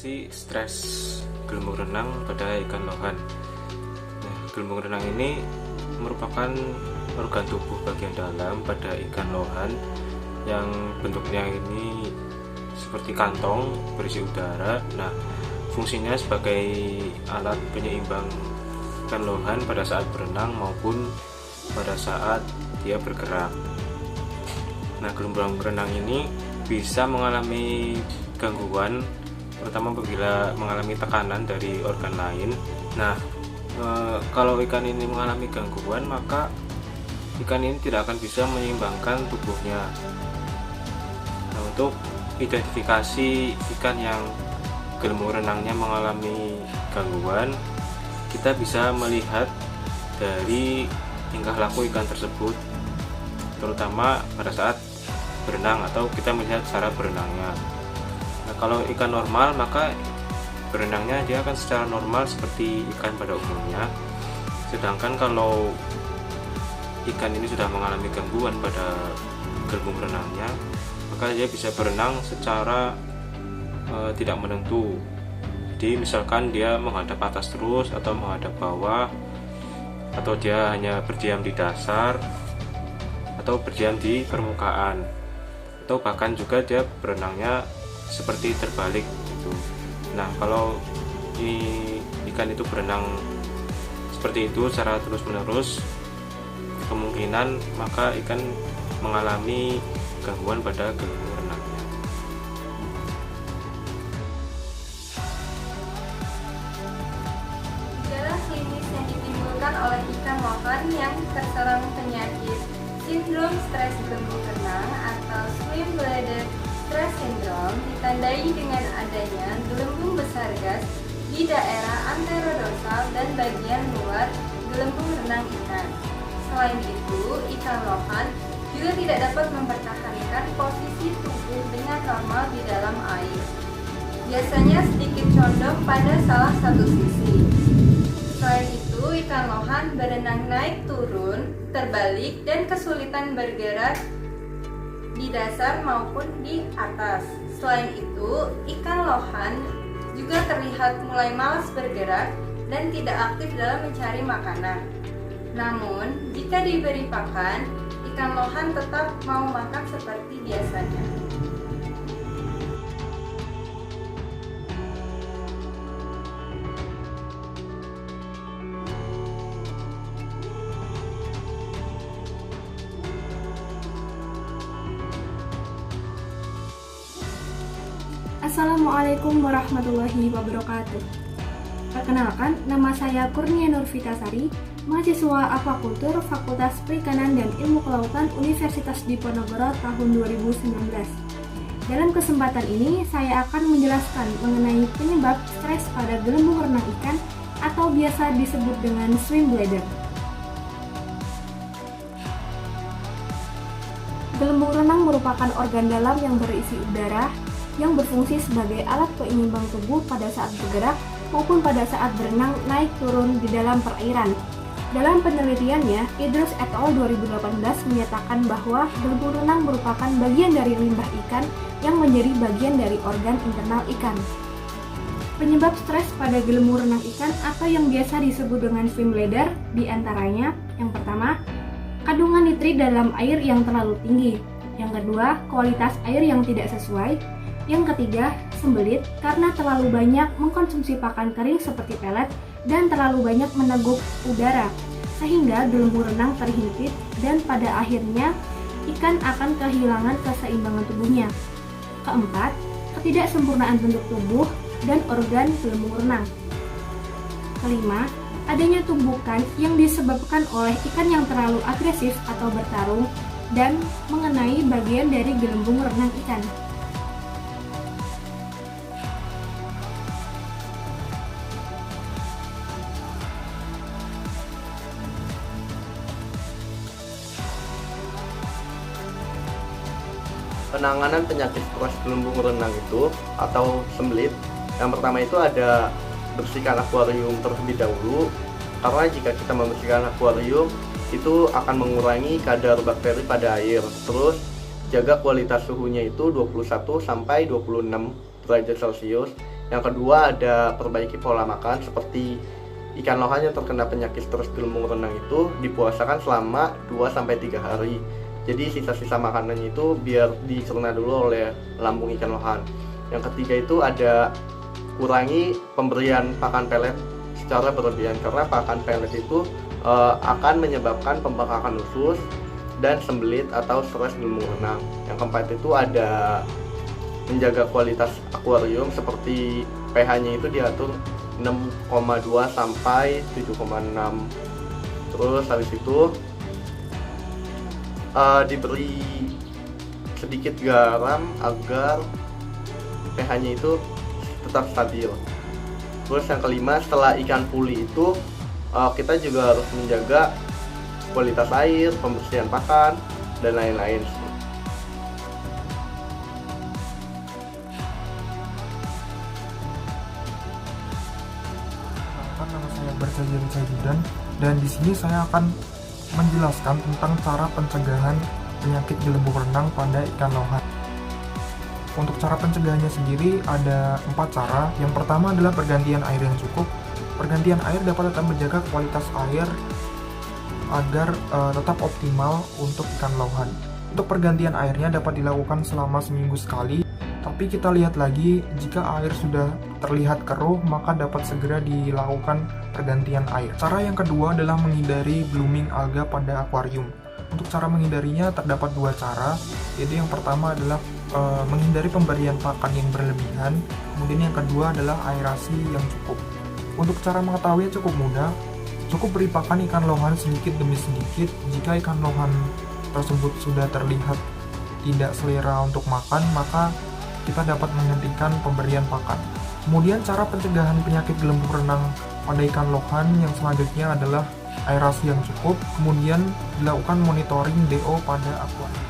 mengatasi stres gelembung renang pada ikan lohan. Nah, gelembung renang ini merupakan organ tubuh bagian dalam pada ikan lohan yang bentuknya ini seperti kantong berisi udara. Nah, fungsinya sebagai alat penyeimbang ikan lohan pada saat berenang maupun pada saat dia bergerak. Nah, gelembung renang ini bisa mengalami gangguan, terutama apabila mengalami tekanan dari organ lain. Nah, kalau ikan ini mengalami gangguan, maka ikan ini tidak akan bisa menyeimbangkan tubuhnya. Nah, untuk identifikasi ikan yang gelembung renangnya mengalami gangguan, kita bisa melihat dari tingkah laku ikan tersebut, terutama pada saat berenang atau kita melihat cara berenangnya. Nah, kalau ikan normal, maka berenangnya dia akan secara normal seperti ikan pada umumnya. Sedangkan kalau ikan ini sudah mengalami gangguan pada gelembung renangnya, maka dia bisa berenang secara tidak menentu. Jadi misalkan dia menghadap atas terus atau menghadap bawah, atau dia hanya berdiam di dasar atau berdiam di permukaan, atau bahkan juga dia berenangnya seperti terbalik gitu. Nah, kalau ikan itu berenang seperti itu secara terus-menerus, kemungkinan maka ikan mengalami gangguan pada gelembung renangnya. Gejala klinis yang ditimbulkan oleh ikan lohan yang terserang penyakit sindrom stres gelembung renang atau swim bladder stress syndrome ditandai dengan adanya gelembung besar gas di daerah anterodorsal dan bagian luar gelembung renang ikan. Selain itu, ikan lohan juga tidak dapat mempertahankan posisi tubuh dengan normal di dalam air. Biasanya sedikit condong pada salah satu sisi. Selain itu, ikan lohan berenang naik turun, terbalik, dan kesulitan bergerak di dasar maupun di atas. Selain itu, ikan lohan juga terlihat mulai malas bergerak dan tidak aktif dalam mencari makanan. Namun, jika diberi pakan, ikan lohan tetap mau makan seperti biasanya. Assalamualaikum warahmatullahi wabarakatuh. Perkenalkan, nama saya Kurnia Nurvitasari, mahasiswa Aquakultur Fakultas Perikanan dan Ilmu Kelautan Universitas Diponegoro tahun 2019. Dalam kesempatan ini, saya akan menjelaskan mengenai penyebab stres pada gelembung renang ikan atau biasa disebut dengan swim bladder. Gelembung renang merupakan organ dalam yang berisi udara yang berfungsi sebagai alat penyeimbang tubuh pada saat bergerak maupun pada saat berenang naik turun di dalam perairan. Dalam penelitiannya, Idrus et al. 2018 menyatakan bahwa gelembung renang merupakan bagian dari limbah ikan yang menjadi bagian dari organ internal ikan. Penyebab stres pada gelembung renang ikan atau yang biasa disebut dengan swim bladder diantaranya: yang pertama, kandungan nitrit dalam air yang terlalu tinggi; yang kedua, kualitas air yang tidak sesuai; yang ketiga, sembelit karena terlalu banyak mengkonsumsi pakan kering seperti pelet dan terlalu banyak meneguk udara, sehingga gelembung renang terhimpit dan pada akhirnya ikan akan kehilangan keseimbangan tubuhnya. Keempat, ketidaksempurnaan bentuk tubuh dan organ gelembung renang. Kelima, adanya tumbukan yang disebabkan oleh ikan yang terlalu agresif atau bertarung dan mengenai bagian dari gelembung renang ikan. Penanganan penyakit stres gelembung renang itu atau sembelit, yang pertama itu ada bersihkan akuarium terlebih dahulu, karena jika kita membersihkan akuarium itu akan mengurangi kadar bakteri pada air. Terus jaga kualitas suhunya itu 21 sampai 26 derajat Celcius. Yang kedua ada perbaiki pola makan, seperti ikan lohan yang terkena penyakit stres gelembung renang itu dipuasakan selama 2-3 hari. Jadi sisa-sisa makanannya itu biar dicerna dulu oleh lambung ikan lohan. Yang ketiga itu ada kurangi pemberian pakan pelet secara berlebihan, karena pakan pelet itu akan menyebabkan pembengkakan usus dan sembelit atau stres gelembung renang. Yang keempat itu ada menjaga kualitas akuarium, seperti pH-nya itu diatur 6,2 sampai 7,6. Terus habis itu diberi sedikit garam agar pH-nya itu tetap stabil. Terus yang kelima, setelah ikan puli itu kita juga harus menjaga kualitas air, pembersihan pakan, dan lain-lain. Nama saya Barsajian Sajudan, dan di sini saya akan menjelaskan tentang cara pencegahan penyakit gelembung renang pada ikan lohan. Untuk cara pencegahannya sendiri ada 4 cara. Yang pertama adalah pergantian air yang cukup. Pergantian air dapat tetap menjaga kualitas air agar tetap optimal untuk ikan lohan. Untuk pergantian airnya dapat dilakukan selama seminggu sekali. Tapi kita lihat lagi, jika air sudah terlihat keruh, maka dapat segera dilakukan pergantian air. Cara yang kedua adalah menghindari blooming alga pada akuarium. Untuk cara menghindarinya terdapat 2 cara. Jadi yang pertama adalah menghindari pemberian pakan yang berlebihan. Kemudian yang kedua adalah aerasi yang cukup. Untuk cara mengetahuinya cukup mudah. Cukup beri pakan ikan lohan sedikit demi sedikit. Jika ikan lohan tersebut sudah terlihat tidak selera untuk makan, maka kita dapat menghentikan pemberian pakan. Kemudian cara pencegahan penyakit gelembung renang pada ikan lohan yang selanjutnya adalah aerasi yang cukup, kemudian dilakukan monitoring DO pada akuarium.